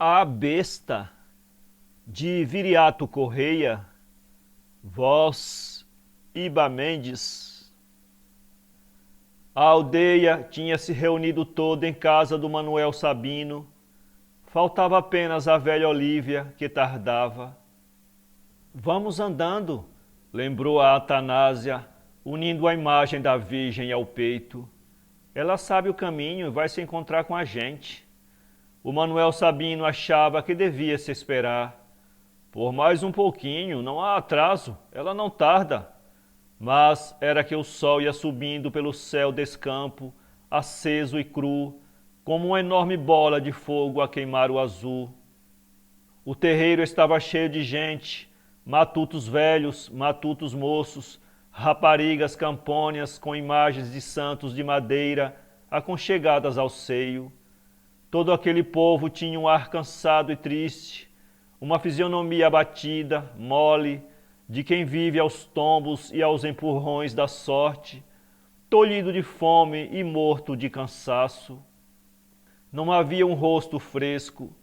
A besta, de Viriato Correia, voz Iba Mendes. A aldeia tinha se reunido toda em casa do Manuel Sabino. Faltava apenas a velha Olívia, que tardava. Vamos andando, lembrou a Atanásia, unindo a imagem da Virgem ao peito. Ela sabe o caminho e vai se encontrar com a gente. O Manuel Sabino achava que devia se esperar. Por mais um pouquinho, não há atraso, ela não tarda. Mas era que o sol ia subindo pelo céu desse campo, aceso e cru, como uma enorme bola de fogo a queimar o azul. O terreiro estava cheio de gente, matutos velhos, matutos moços, raparigas campônias com imagens de santos de madeira aconchegadas ao seio. Todo aquele povo tinha um ar cansado e triste, uma fisionomia abatida, mole, de quem vive aos tombos e aos empurrões da sorte, tolhido de fome e morto de cansaço. Não havia um rosto fresco,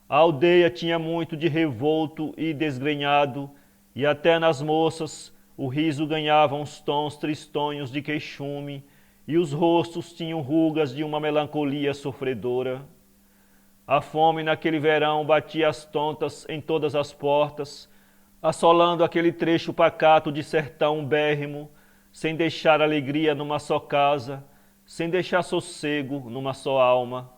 a aldeia tinha muito de revolto e desgrenhado, e até nas moças o riso ganhava uns tons tristonhos de queixume, e os rostos tinham rugas de uma melancolia sofredora. A fome naquele verão batia às tontas em todas as portas, assolando aquele trecho pacato de sertão bérrimo, sem deixar alegria numa só casa, sem deixar sossego numa só alma.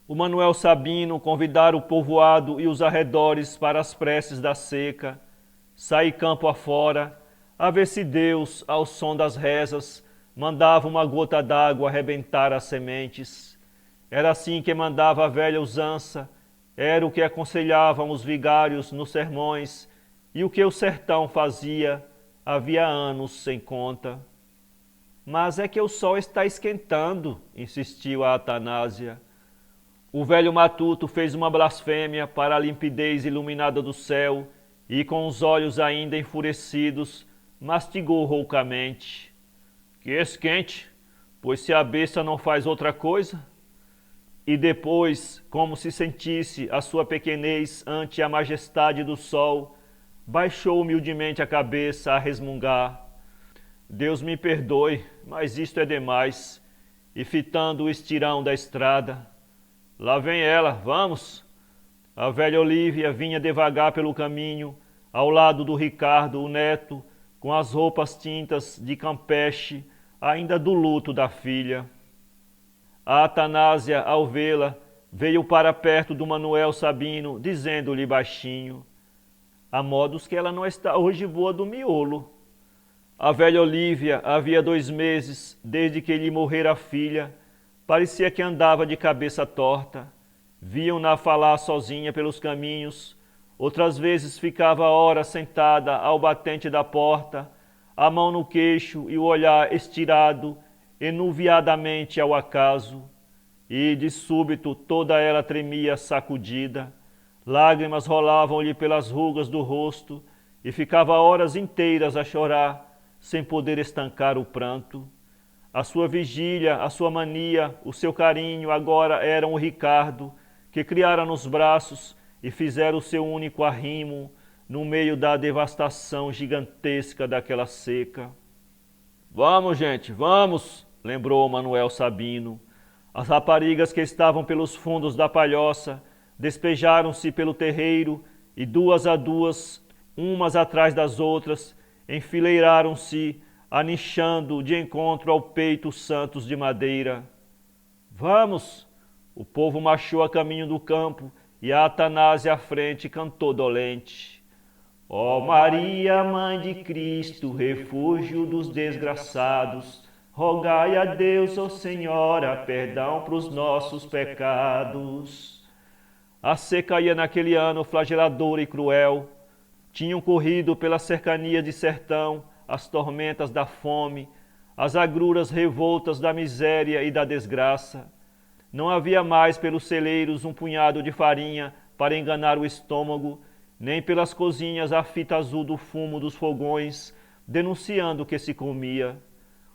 O Manuel Sabino convidara o povoado e os arredores para as preces da seca, sair campo afora, a ver se Deus, ao som das rezas, mandava uma gota d'água arrebentar as sementes. Era assim que mandava a velha usança, era o que aconselhavam os vigários nos sermões, e o que o sertão fazia havia anos sem conta. Mas é que o sol está esquentando, insistiu a Atanásia. O velho matuto fez uma blasfêmia para a limpidez iluminada do céu e, com os olhos ainda enfurecidos, mastigou roucamente. Que esquente, pois se a besta não faz outra coisa... E depois, como se sentisse a sua pequenez ante a majestade do sol, baixou humildemente a cabeça a resmungar. Deus me perdoe, mas isto é demais. E fitando o estirão da estrada. Lá vem ela, vamos! A velha Olívia vinha devagar pelo caminho, ao lado do Ricardo, o neto, com as roupas tintas de Campeche, ainda do luto da filha. A Atanásia, ao vê-la, veio para perto do Manuel Sabino, dizendo-lhe baixinho: a modos que ela não está hoje boa do miolo. A velha Olívia, havia 2 meses, desde que lhe morrera a filha, parecia que andava de cabeça torta. Viam-na falar sozinha pelos caminhos, outras vezes ficava horas sentada ao batente da porta, a mão no queixo e o olhar estirado, enuviadamente ao acaso, e de súbito toda ela tremia sacudida, lágrimas rolavam-lhe pelas rugas do rosto e ficava horas inteiras a chorar, sem poder estancar o pranto. A sua vigília, a sua mania, o seu carinho agora eram o Ricardo, que criara nos braços e fizera o seu único arrimo no meio da devastação gigantesca daquela seca. Vamos, gente, vamos, lembrou Manuel Sabino. As raparigas que estavam pelos fundos da palhoça despejaram-se pelo terreiro e 2 a 2, umas atrás das outras, enfileiraram-se, anichando de encontro ao peito os santos de madeira. Vamos! O povo marchou a caminho do campo e a Atanásia à frente cantou dolente. Ó Maria, Mãe de Cristo, refúgio dos desgraçados, rogai a Deus, ó Senhora, perdão pros nossos pecados. A seca ia naquele ano flageladora e cruel. Tinham corrido pela cercania de sertão as tormentas da fome, as agruras revoltas da miséria e da desgraça. Não havia mais pelos celeiros um punhado de farinha para enganar o estômago, nem pelas cozinhas a fita azul do fumo dos fogões, denunciando o que se comia.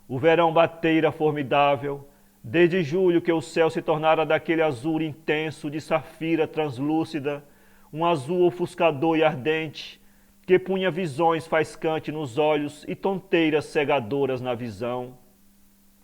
O verão bateira formidável, Desde julho que o céu se tornara daquele azul intenso de safira translúcida, um azul ofuscador e ardente, que punha visões faiscantes nos olhos e tonteiras cegadoras na visão.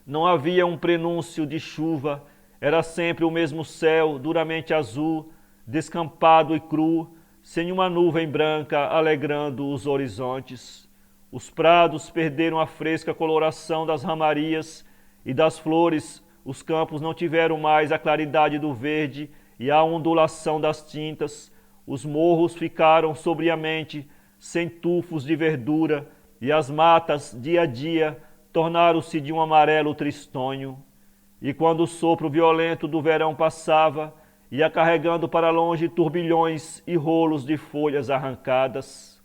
Não havia um prenúncio de chuva, era sempre o mesmo céu, duramente azul, descampado e cru, sem uma nuvem branca alegrando os horizontes. Os prados perderam a fresca coloração das ramarias e das flores, os campos não tiveram mais a claridade do verde e a ondulação das tintas, os morros ficaram sobriamente sem tufos de verdura e as matas, dia a dia, tornaram-se de um amarelo tristonho. E quando o sopro violento do verão passava, ia carregando para longe turbilhões e rolos de folhas arrancadas.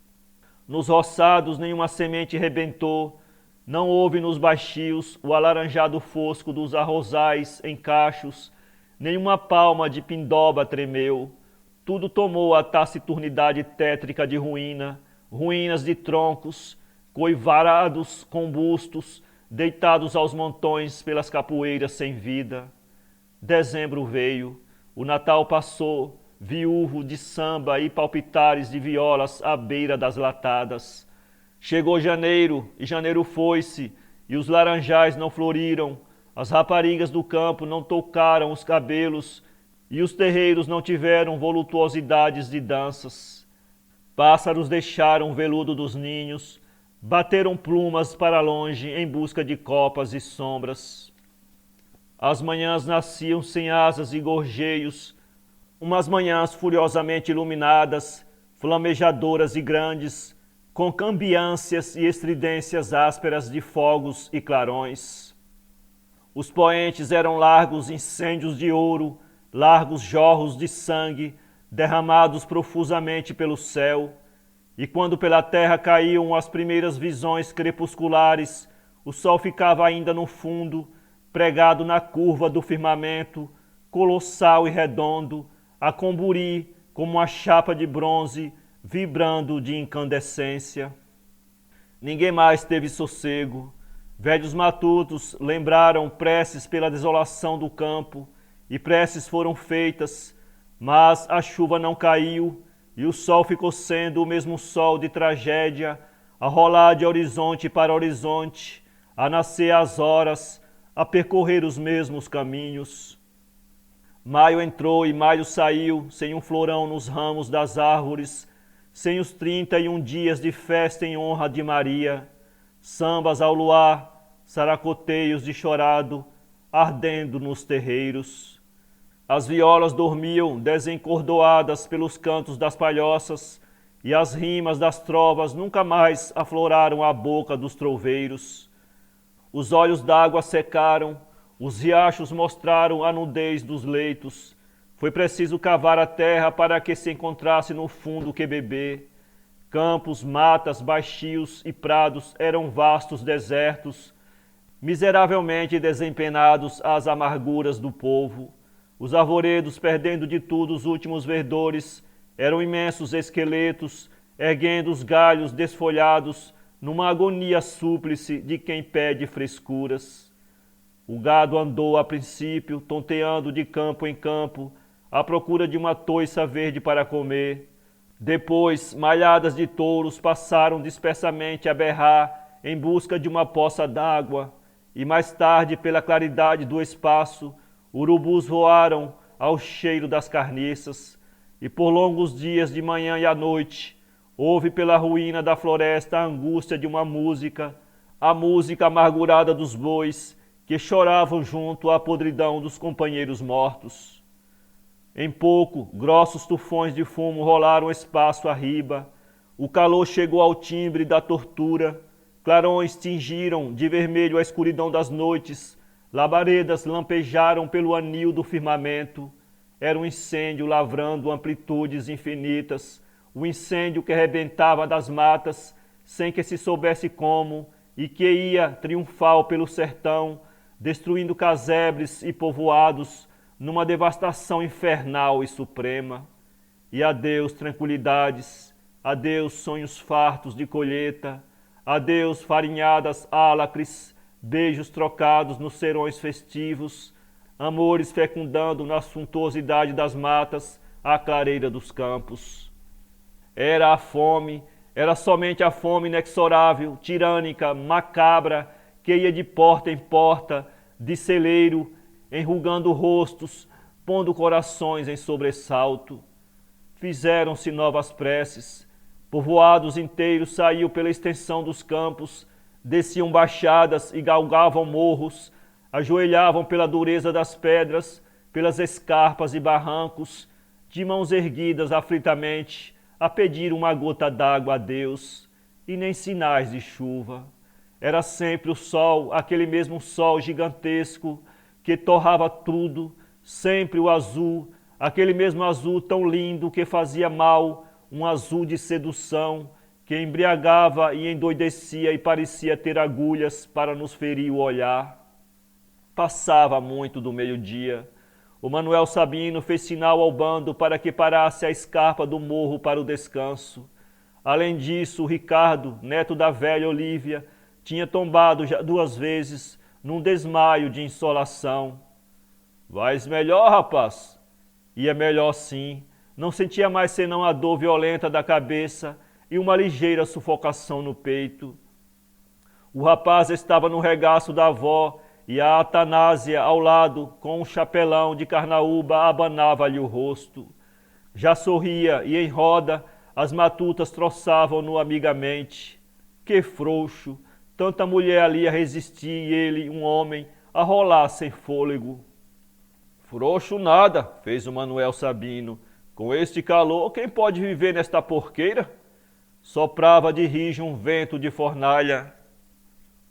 Nos roçados nenhuma semente rebentou, não houve nos baixios o alaranjado fosco dos arrozais em cachos, nenhuma palma de pindoba tremeu. Tudo tomou a taciturnidade tétrica de ruína, ruínas de troncos, coivarados combustos, deitados aos montões pelas capoeiras sem vida. Dezembro veio, o Natal passou, viúvo de samba e palpitares de violas à beira das latadas. Chegou janeiro, e janeiro foi-se, e os laranjais não floriram, as raparigas do campo não tocaram os cabelos, e os terreiros não tiveram voluptuosidades de danças. Pássaros deixaram o veludo dos ninhos, bateram plumas para longe em busca de copas e sombras. As manhãs nasciam sem asas e gorjeios, umas manhãs furiosamente iluminadas, flamejadoras e grandes, com cambiâncias e estridências ásperas de fogos e clarões. Os poentes eram largos incêndios de ouro, largos jorros de sangue, derramados profusamente pelo céu, e quando pela terra caíam as primeiras visões crepusculares, o sol ficava ainda no fundo, pregado na curva do firmamento, colossal e redondo, a comburir como uma chapa de bronze, vibrando de incandescência. Ninguém mais teve sossego. Velhos matutos lembraram preces pela desolação do campo, e preces foram feitas, mas a chuva não caiu, e o sol ficou sendo o mesmo sol de tragédia, a rolar de horizonte para horizonte, a nascer às horas, a percorrer os mesmos caminhos. Maio entrou e maio saiu, sem um florão nos ramos das árvores, sem os 31 dias de festa em honra de Maria, sambas ao luar, saracoteios de chorado, ardendo nos terreiros. As violas dormiam desencordoadas pelos cantos das palhoças, e as rimas das trovas nunca mais afloraram a boca dos troveiros. Os olhos d'água secaram, os riachos mostraram a nudez dos leitos. Foi preciso cavar a terra para que se encontrasse no fundo que beber. Campos, matas, baixios e prados eram vastos desertos, miseravelmente desempenados às amarguras do povo. Os arvoredos, perdendo de tudo os últimos verdores, eram imensos esqueletos, erguendo os galhos desfolhados numa agonia súplice de quem pede frescuras. O gado andou a princípio, tonteando de campo em campo, à procura de uma toiça verde para comer. Depois, malhadas de touros passaram dispersamente a berrar em busca de uma poça d'água, e mais tarde, pela claridade do espaço, urubus voaram ao cheiro das carniças, e por longos dias de manhã e à noite, houve pela ruína da floresta a angústia de uma música, a música amargurada dos bois, que choravam junto à podridão dos companheiros mortos. Em pouco, grossos tufões de fumo rolaram espaço arriba, o calor chegou ao timbre da tortura, clarões tingiram de vermelho a escuridão das noites, labaredas lampejaram pelo anil do firmamento. Era um incêndio lavrando amplitudes infinitas, o incêndio que rebentava das matas, sem que se soubesse como, e que ia triunfal pelo sertão, destruindo casebres e povoados, numa devastação infernal e suprema. E adeus tranquilidades, adeus sonhos fartos de colheita, adeus farinhadas álacres, beijos trocados nos serões festivos, amores fecundando na suntuosidade das matas a clareira dos campos. Era a fome, era somente a fome inexorável, tirânica, macabra, que ia de porta em porta, de celeiro, enrugando rostos, pondo corações em sobressalto. Fizeram-se novas preces, povoados inteiros saíam pela extensão dos campos, desciam baixadas e galgavam morros, ajoelhavam pela dureza das pedras, pelas escarpas e barrancos, de mãos erguidas aflitamente, a pedir uma gota d'água a Deus, e nem sinais de chuva. Era sempre o sol, aquele mesmo sol gigantesco, que torrava tudo, sempre o azul, aquele mesmo azul tão lindo que fazia mal, um azul de sedução, que embriagava e endoidecia e parecia ter agulhas para nos ferir o olhar. Passava muito do meio-dia. O Manuel Sabino fez sinal ao bando para que parasse a escarpa do morro para o descanso. Além disso, o Ricardo, neto da velha Olívia, tinha tombado já 2 vezes num desmaio de insolação. Vais melhor, rapaz? Ia melhor sim. Não sentia mais senão a dor violenta da cabeça e uma ligeira sufocação no peito. O rapaz estava no regaço da avó e a Atanásia ao lado, com um chapelão de carnaúba, abanava-lhe o rosto. Já sorria e em roda as matutas troçavam-no amigamente. Que frouxo! Tanta mulher ali a resistir e ele, um homem, a rolar sem fôlego. Frouxo nada, fez o Manuel Sabino. Com este calor, quem pode viver nesta porqueira? Soprava de rijo um vento de fornalha.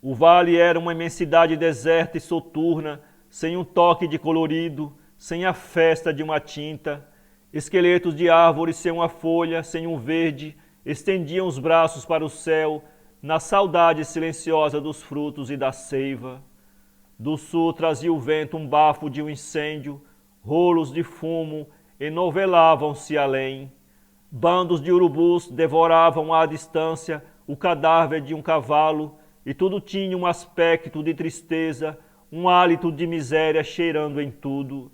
O vale era uma imensidade deserta e soturna, sem um toque de colorido, sem a festa de uma tinta. Esqueletos de árvores sem uma folha, sem um verde, estendiam os braços para o céu, na saudade silenciosa dos frutos e da seiva. Do sul trazia o vento um bafo de um incêndio, rolos de fumo enovelavam-se além. Bandos de urubus devoravam à distância o cadáver de um cavalo, e tudo tinha um aspecto de tristeza, um hálito de miséria cheirando em tudo.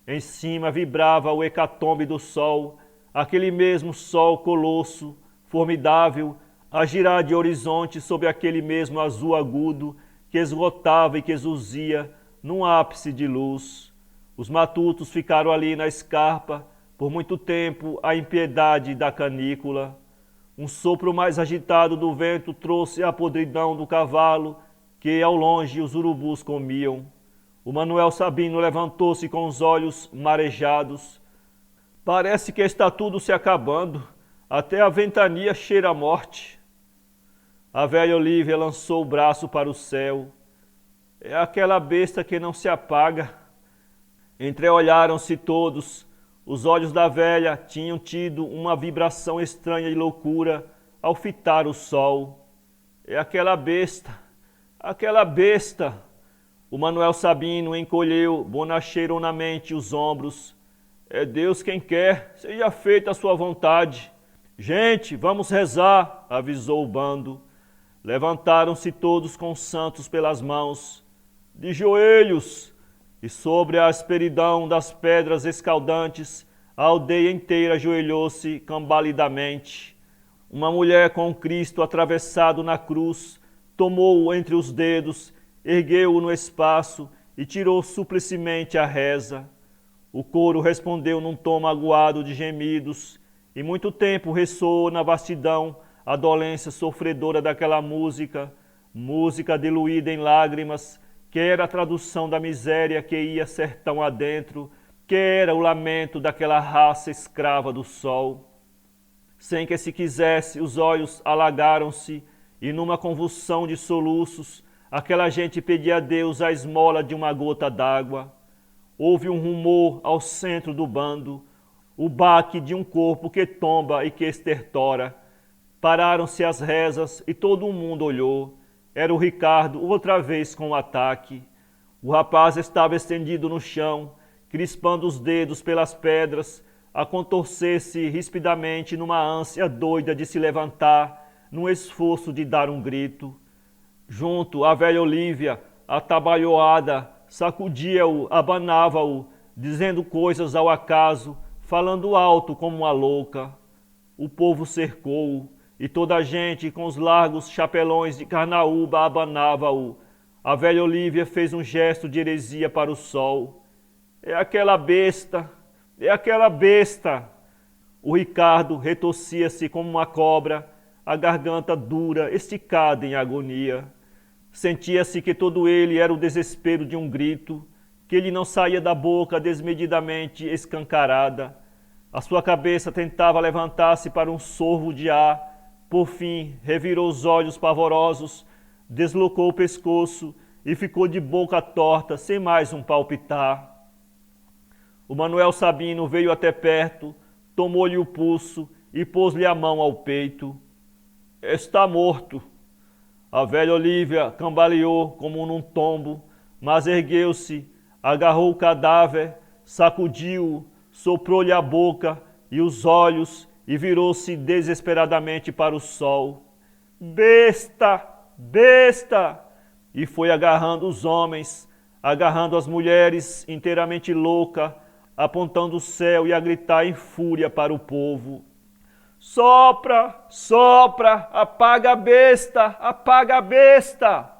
Em cima vibrava o hecatombe do sol, aquele mesmo sol colosso, formidável, a girar de horizonte sob aquele mesmo azul agudo que esgotava e que exusia num ápice de luz. Os matutos ficaram ali na escarpa, por muito tempo, a impiedade da canícula. Um sopro mais agitado do vento trouxe a podridão do cavalo, que ao longe os urubus comiam. O Manuel Sabino levantou-se com os olhos marejados. Parece que está tudo se acabando, até a ventania cheira a morte. A velha Olívia lançou o braço para o céu. É aquela besta que não se apaga. Entreolharam-se todos. Os olhos da velha tinham tido uma vibração estranha de loucura ao fitar o sol. É aquela besta, aquela besta. O Manuel Sabino encolheu bonacheiramente os ombros. É Deus quem quer, seja feita a sua vontade. Gente, vamos rezar, avisou o bando. Levantaram-se todos com os santos pelas mãos, de joelhos, e sobre a asperidão das pedras escaldantes, a aldeia inteira ajoelhou-se cambalidamente. Uma mulher com Cristo atravessado na cruz, tomou-o entre os dedos, ergueu-o no espaço e tirou suplicemente a reza. O coro respondeu num tom magoado de gemidos, e muito tempo ressoou na vastidão a dolência sofredora daquela música, música diluída em lágrimas, que era a tradução da miséria que ia sertão adentro, que era o lamento daquela raça escrava do sol. Sem que se quisesse, os olhos alagaram-se, e numa convulsão de soluços, aquela gente pedia a Deus a esmola de uma gota d'água. Houve um rumor ao centro do bando, o baque de um corpo que tomba e que estertora. Pararam-se as rezas e todo o mundo olhou. Era o Ricardo outra vez com o ataque. O rapaz estava estendido no chão, crispando os dedos pelas pedras, a contorcer-se rispidamente numa ânsia doida de se levantar, num esforço de dar um grito. Junto à velha Olívia, atabalhoada, sacudia-o, abanava-o, dizendo coisas ao acaso, falando alto como uma louca. O povo cercou-o, e toda a gente, com os largos chapelões de carnaúba, abanava-o. A velha Olívia fez um gesto de heresia para o sol. É aquela besta, é aquela besta. O Ricardo retorcia-se como uma cobra, a garganta dura, esticada em agonia. Sentia-se que todo ele era o desespero de um grito, que ele não saía da boca desmedidamente escancarada. A sua cabeça tentava levantar-se para um sorvo de ar. Por fim, revirou os olhos pavorosos, deslocou o pescoço e ficou de boca torta, sem mais um palpitar. O Manuel Sabino veio até perto, tomou-lhe o pulso e pôs-lhe a mão ao peito. Está morto. A velha Olívia cambaleou como num tombo, mas ergueu-se, agarrou o cadáver, sacudiu-o, soprou-lhe a boca e os olhos e virou-se desesperadamente para o sol. Besta! Besta! E foi agarrando os homens, agarrando as mulheres, inteiramente louca, apontando o céu e a gritar em fúria para o povo. Sopra, sopra, apaga a besta, apaga a besta!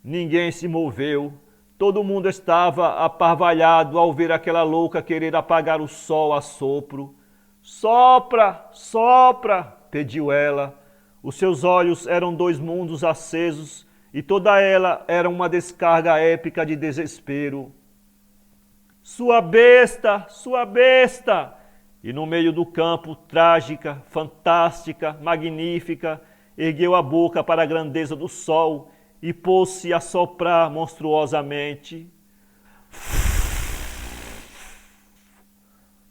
Ninguém se moveu. Todo mundo estava aparvalhado ao ver aquela louca querer apagar o sol a sopro. Sopra, sopra, pediu ela. Os seus olhos eram dois mundos acesos e toda ela era uma descarga épica de desespero. Sua besta, sua besta! E no meio do campo, trágica, fantástica, magnífica, ergueu a boca para a grandeza do sol e pôs-se a soprar monstruosamente.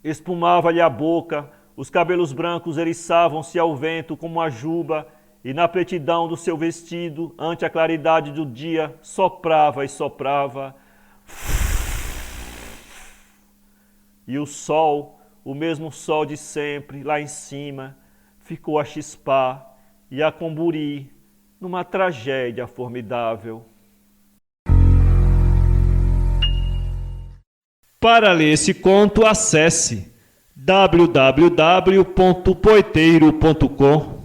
Espumava-lhe a boca, os cabelos brancos eriçavam-se ao vento como a juba, e na pretidão do seu vestido, ante a claridade do dia, soprava e soprava. E o sol, o mesmo sol de sempre, lá em cima, ficou a chispar e a comburir numa tragédia formidável. Para ler esse conto, acesse www.poeteiro.com